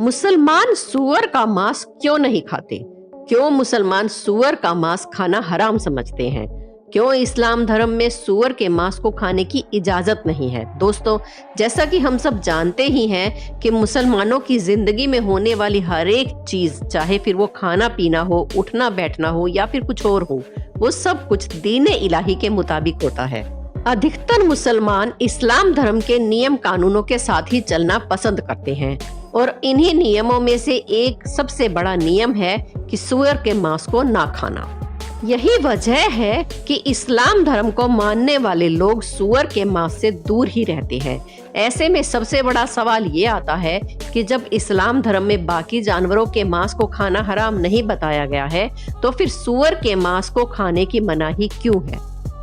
मुसलमान सूअर का मांस क्यों नहीं खाते? क्यों मुसलमान सूअर का मांस खाना हराम समझते हैं? क्यों इस्लाम धर्म में सूअर के मांस को खाने की इजाजत नहीं है? दोस्तों, जैसा कि हम सब जानते ही हैं कि मुसलमानों की जिंदगी में होने वाली हर एक चीज, चाहे फिर वो खाना पीना हो, उठना बैठना हो या फिर कुछ और हो, वो सब कुछ दीन इलाही के मुताबिक होता है। अधिकतर मुसलमान इस्लाम धर्म के नियम कानूनों के साथ ही चलना पसंद करते हैं और इन्हीं नियमों में से एक सबसे बड़ा नियम है कि सूअर के मांस को ना खाना। यही वजह है कि इस्लाम धर्म को मानने वाले लोग सूअर के मांस से दूर ही रहते हैं। ऐसे में सबसे बड़ा सवाल ये आता है कि जब इस्लाम धर्म में बाकी जानवरों के मांस को खाना हराम नहीं बताया गया है, तो फिर सूअर के मांस को खाने की मनाही क्यों है?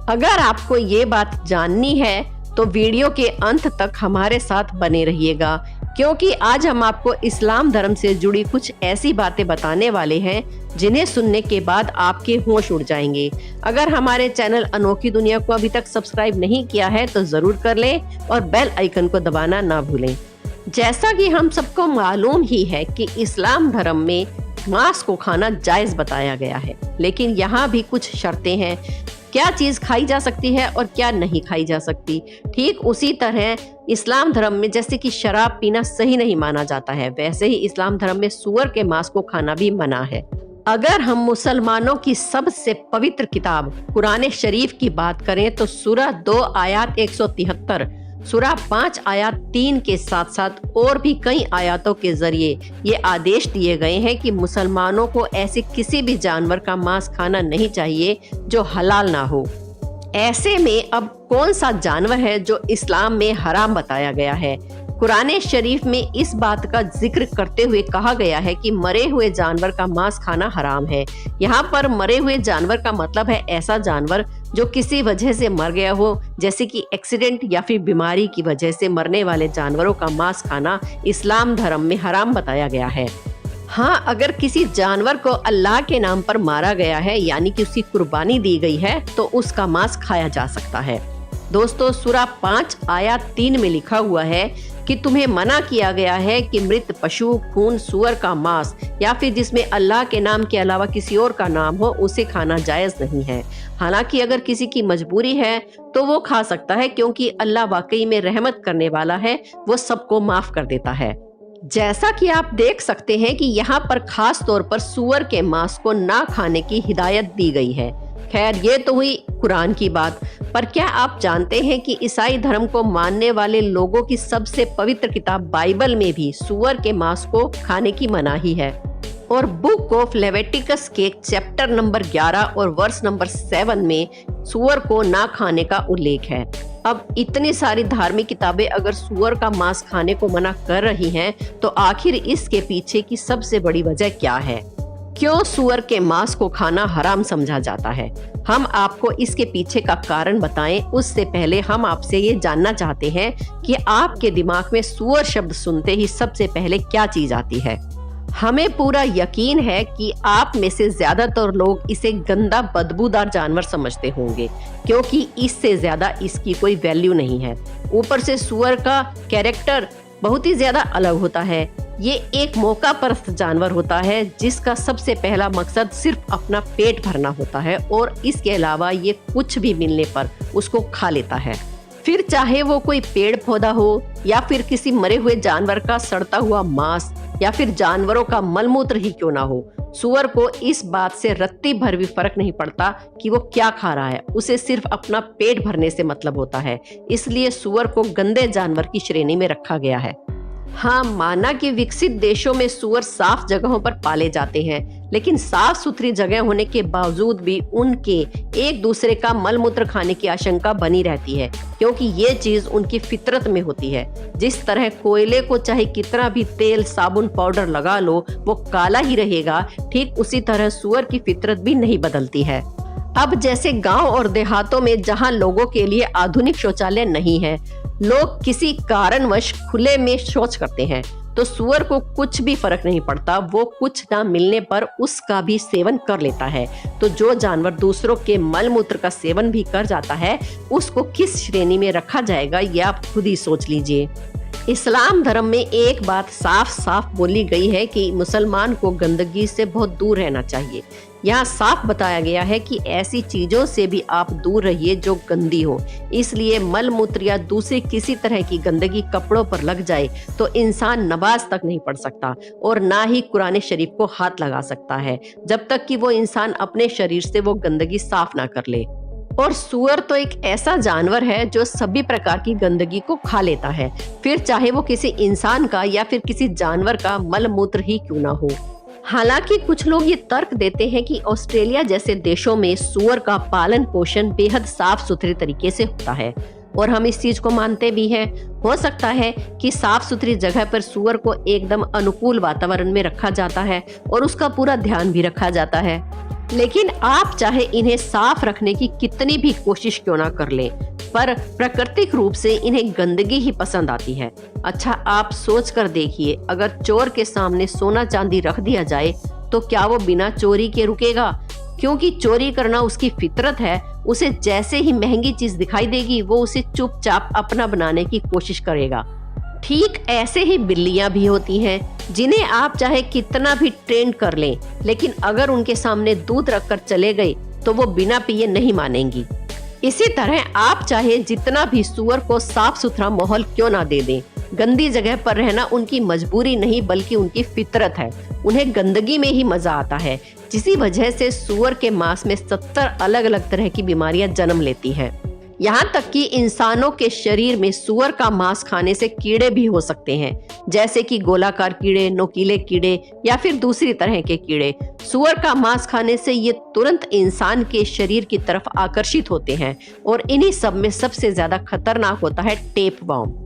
अगर आपको ये बात जाननी है तो वीडियो के अंत तक हमारे साथ बने रहिएगा, क्योंकि आज हम आपको इस्लाम धर्म से जुड़ी कुछ ऐसी बातें बताने वाले हैं जिन्हें सुनने के बाद आपके होश उड़ जाएंगे। अगर हमारे चैनल अनोखी दुनिया को अभी तक सब्सक्राइब नहीं किया है तो जरूर कर लें और बेल आइकन को दबाना ना भूलें। जैसा कि हम सबको मालूम ही है कि इस्लाम धर्म में मांस को खाना जायज बताया गया है, लेकिन यहाँ भी कुछ शर्तें हैं। क्या चीज खाई जा सकती है और क्या नहीं खाई जा सकती। ठीक उसी तरह इस्लाम धर्म में जैसे कि शराब पीना सही नहीं माना जाता है, वैसे ही इस्लाम धर्म में सूअर के मांस को खाना भी मना है। अगर हम मुसलमानों की सबसे पवित्र किताब कुरान शरीफ की बात करें तो सूरा 2 आयत 173, सूरा 5 आयत 3 के साथ साथ और भी कई आयतों के जरिए ये आदेश दिए गए हैं कि मुसलमानों को ऐसे किसी भी जानवर का मांस खाना नहीं चाहिए जो हलाल ना हो। ऐसे में अब कौन सा जानवर है जो इस्लाम में हराम बताया गया है? कुरान शरीफ में इस बात का जिक्र करते हुए कहा गया है कि मरे हुए जानवर का मांस खाना हराम है। यहाँ पर मरे हुए जानवर का मतलब है ऐसा जानवर जो किसी वजह से मर गया हो, जैसे कि एक्सीडेंट या फिर बीमारी की वजह से मरने वाले जानवरों का मांस खाना इस्लाम धर्म में हराम बताया गया है। हाँ, अगर किसी जानवर को अल्लाह के नाम पर मारा गया है, यानी कि उसकी कुर्बानी दी गई है, तो उसका मांस खाया जा सकता है। दोस्तों, सूरा 5 आयत 3 में लिखा हुआ है कि तुम्हें मना किया गया है कि मृत पशु, खून, सूअर का मांस या फिर जिसमें अल्लाह के नाम के अलावा किसी और का नाम हो, उसे खाना जायज नहीं है। हालांकि अगर किसी की मजबूरी है तो वो खा सकता है, क्योंकि अल्लाह वाकई में रहमत करने वाला है, वो सबको माफ कर देता है। जैसा कि आप देख सकते हैं कि यहाँ पर खास तौर पर सूअर के मांस को ना खाने की हिदायत दी गई है। खैर, ये तो हुई कुरान की बात, पर क्या आप जानते हैं कि ईसाई धर्म को मानने वाले लोगों की सबसे पवित्र किताब बाइबल में भी सूअर के मांस को खाने की मनाही है और बुक ऑफ लेविटिकस के चैप्टर नंबर 11 और वर्स नंबर 7 में सूअर को ना खाने का उल्लेख है। अब इतनी सारी धार्मिक किताबें अगर सूअर का मांस खाने को मना कर रही हैं, तो आखिर इसके पीछे की सबसे बड़ी वजह क्या है? क्यों सूअर के मांस को खाना हराम समझा जाता है? हम आपको इसके पीछे का कारण बताएं, उससे पहले हम आपसे ये जानना चाहते हैं कि आपके दिमाग में सूअर शब्द सुनते ही सबसे पहले क्या चीज आती है? हमें पूरा यकीन है कि आप में से ज्यादातर लोग इसे गंदा बदबूदार जानवर समझते होंगे, क्योंकि इससे ज्यादा इसकी कोई वैल्यू नहीं है। ऊपर से सूअर का कैरेक्टर बहुत ही ज्यादा अलग होता है। ये एक मौका परस्त जानवर होता है जिसका सबसे पहला मकसद सिर्फ अपना पेट भरना होता है और इसके अलावा ये कुछ भी मिलने पर उसको खा लेता है। फिर चाहे वो कोई पेड़ पौधा हो या फिर किसी मरे हुए जानवर का सड़ता हुआ मांस या फिर जानवरों का मलमूत्र ही क्यों ना हो, सूअर को इस बात से रत्ती भर भी फर्क नहीं पड़ता कि वो क्या खा रहा है। उसे सिर्फ अपना पेट भरने से मतलब होता है, इसलिए सूअर को गंदे जानवर की श्रेणी में रखा गया है। हाँ, माना कि विकसित देशों में सूअर साफ जगहों पर पाले जाते हैं, लेकिन साफ सुथरी जगह होने के बावजूद भी उनके एक दूसरे का मलमूत्र खाने की आशंका बनी रहती है, क्योंकि ये चीज उनकी फितरत में होती है। जिस तरह कोयले को चाहे कितना भी तेल, साबुन, पाउडर लगा लो, वो काला ही रहेगा, ठीक उसी तरह सूअर की फितरत भी नहीं बदलती है। अब जैसे गांव और देहातों में जहां लोगों के लिए आधुनिक शौचालय नहीं है, लोग किसी कारणवश खुले में शौच करते हैं, तो सूअर को कुछ भी फर्क नहीं पड़ता, वो कुछ ना मिलने पर उसका भी सेवन कर लेता है। तो जो जानवर दूसरों के मलमूत्र का सेवन भी कर जाता है, उसको किस श्रेणी में रखा जाएगा, ये आप खुद ही सोच लीजिए। इस्लाम धर्म में एक बात साफ साफ बोली गई है कि मुसलमान को गंदगी से बहुत दूर रहना चाहिए। यहाँ साफ बताया गया है कि ऐसी चीजों से भी आप दूर रहिए जो गंदी हो। इसलिए मल मूत्र या दूसरी किसी तरह की गंदगी कपड़ों पर लग जाए तो इंसान नमाज तक नहीं पढ़ सकता और ना ही कुरान शरीफ को हाथ लगा सकता है, जब तक कि वो इंसान अपने शरीर से वो गंदगी साफ ना कर ले। और सूअर तो एक ऐसा जानवर है जो सभी प्रकार की गंदगी को खा लेता है, फिर चाहे वो किसी इंसान का या फिर किसी जानवर का मल मूत्र ही क्यों ना हो। हालांकि कुछ लोग ये तर्क देते हैं कि ऑस्ट्रेलिया जैसे देशों में सूअर का पालन पोषण बेहद साफ सुथरे तरीके से होता है और हम इस चीज को मानते भी हैं। हो सकता है कि साफ सुथरी जगह पर सूअर को एकदम अनुकूल वातावरण में रखा जाता है और उसका पूरा ध्यान भी रखा जाता है, लेकिन आप चाहे इन्हें साफ रखने की कितनी भी कोशिश क्यों ना कर लें, पर प्राकृतिक रूप से इन्हें गंदगी ही पसंद आती है। अच्छा, आप सोच कर देखिए, अगर चोर के सामने सोना चांदी रख दिया जाए तो क्या वो बिना चोरी के रुकेगा? क्योंकि चोरी करना उसकी फितरत है। उसे जैसे ही महंगी चीज दिखाई देगी वो उसे चुपचाप अपना बनाने की कोशिश करेगा। ठीक ऐसे ही बिल्लियां भी होती हैं जिन्हें आप चाहे कितना भी ट्रेन कर लें, लेकिन अगर उनके सामने दूध रखकर चले गए तो वो बिना पिए नहीं मानेंगी। इसी तरह आप चाहे जितना भी सूअर को साफ सुथरा माहौल क्यों ना दे दें, गंदी जगह पर रहना उनकी मजबूरी नहीं बल्कि उनकी फितरत है। उन्हें गंदगी में ही मजा आता है, जिसी वजह से सूअर के मांस में 70 अलग अलग तरह की बीमारियां जन्म लेती हैं। यहाँ तक कि इंसानों के शरीर में सूअर का मांस खाने से कीड़े भी हो सकते हैं, जैसे कि गोलाकार कीड़े, नोकीले कीड़े या फिर दूसरी तरह के कीड़े। सूअर का मांस खाने से ये तुरंत इंसान के शरीर की तरफ आकर्षित होते हैं और इन्हीं सब में सबसे ज्यादा खतरनाक होता है टेपवर्म।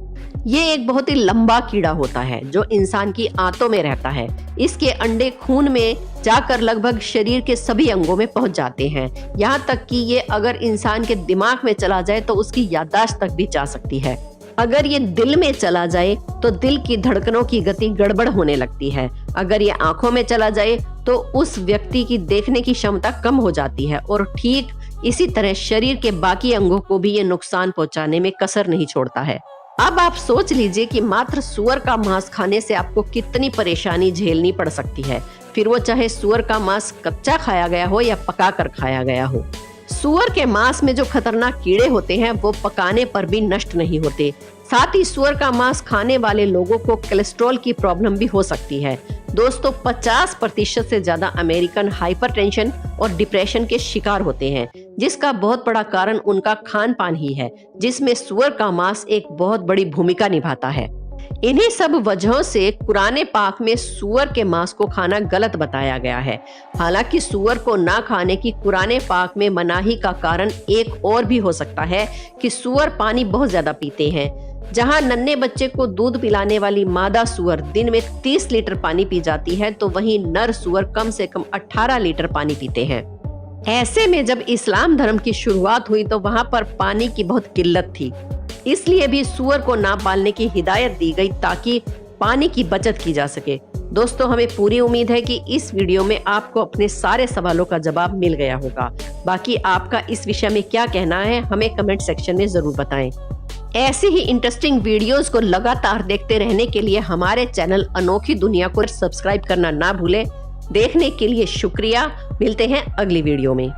ये एक बहुत ही लंबा कीड़ा होता है जो इंसान की आंतों में रहता है। इसके अंडे खून में जाकर लगभग शरीर के सभी अंगों में पहुंच जाते हैं। यहाँ तक कि ये अगर इंसान के दिमाग में चला जाए तो उसकी याददाश्त तक भी जा सकती है। अगर ये दिल में चला जाए तो दिल की धड़कनों की गति गड़बड़ होने लगती है। अगर ये आंखों में चला जाए तो उस व्यक्ति की देखने की क्षमता कम हो जाती है और ठीक इसी तरह शरीर के बाकी अंगों को भी ये नुकसान पहुंचाने में कसर नहीं छोड़ता है। अब आप सोच लीजिए कि मात्र सूअर का मांस खाने से आपको कितनी परेशानी झेलनी पड़ सकती है, फिर वो चाहे सूअर का मांस कच्चा खाया गया हो या पका कर खाया गया हो। सूअर के मांस में जो खतरनाक कीड़े होते हैं वो पकाने पर भी नष्ट नहीं होते। साथ ही सूअर का मांस खाने वाले लोगों को कोलेस्ट्रॉल की प्रॉब्लम भी हो सकती है। दोस्तों, 50% से ज्यादा अमेरिकन हाइपरटेंशन और डिप्रेशन के शिकार होते हैं, जिसका बहुत बड़ा कारण उनका खान पान ही है, जिसमें सूअर का मांस एक बहुत बड़ी भूमिका निभाता है। इन्हीं सब वजहों से कुरान पाक में सूअर के मांस को खाना गलत बताया गया है। हालांकि सूअर को ना खाने की कुरान पाक में मनाही का कारण एक और भी हो सकता है कि सूअर पानी बहुत ज्यादा पीते हैं। जहां नन्हे बच्चे को दूध पिलाने वाली मादा सूअर दिन में 30 लीटर पानी पी जाती है, तो वहीं नर सूअर कम से कम 18 लीटर पानी पीते हैं। ऐसे में जब इस्लाम धर्म की शुरुआत हुई तो वहां पर पानी की बहुत किल्लत थी, इसलिए भी सूअर को ना पालने की हिदायत दी गई ताकि पानी की बचत की जा सके। दोस्तों, हमें पूरी उम्मीद है कि इस वीडियो में आपको अपने सारे सवालों का जवाब मिल गया होगा। बाकी आपका इस विषय में क्या कहना है हमें कमेंट सेक्शन में जरूर बताएं। ऐसी ही इंटरेस्टिंग वीडियोस को लगातार देखते रहने के लिए हमारे चैनल अनोखी दुनिया को सब्सक्राइब करना ना भूलें। देखने के लिए शुक्रिया। मिलते हैं अगली वीडियो में।